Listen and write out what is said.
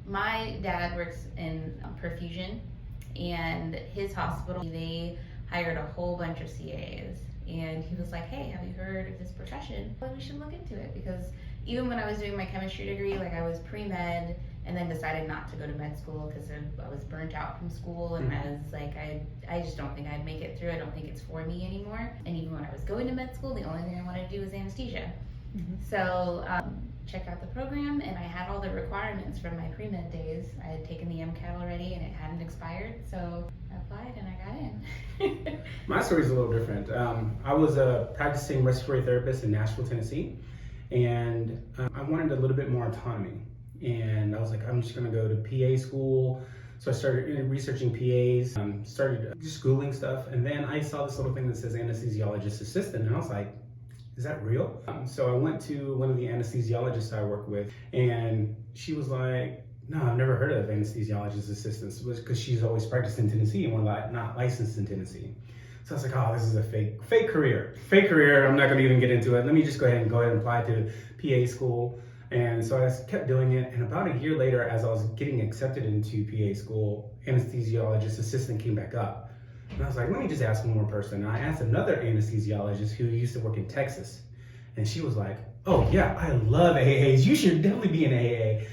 My dad works in perfusion, and his hospital, they hired a whole bunch of CAs. And he was like, hey, have you heard of this profession? Well, we should look into it, because even when I was doing my chemistry degree, like I was pre-med and then decided not to go to med school because I was burnt out from school, and I was like, I just don't think I'd make it through. I don't think it's for me anymore. And even when I was going to med school, the only thing I wanted to do was anesthesia. So checked out the program, and I had all the requirements from my pre-med days. I had taken the MCAT already, and it hadn't expired, so I applied and I got in. My story is a little different. I was a practicing respiratory therapist in Nashville, Tennessee, and I wanted a little bit more autonomy. And I was like, I'm just gonna go to PA school. So I started researching PAs, started just Googling stuff, and then I saw this little thing that says anesthesiologist assistant, and I was like, is that real? So I went to one of the anesthesiologists I work with, and she was like, no, I've never heard of anesthesiologist assistants, because she's always practiced in Tennessee and we're not licensed in Tennessee. So I was like, oh, this is a fake career. I'm not gonna even get into it. Let me just go ahead and apply to PA school. And so I kept doing it, and about a year later, as I was getting accepted into PA school, anesthesiologist assistant came back up. And I was like, let me just ask one more person. And I asked another anesthesiologist who used to work in Texas. And she was like, oh yeah, I love AAs. You should definitely be an AA.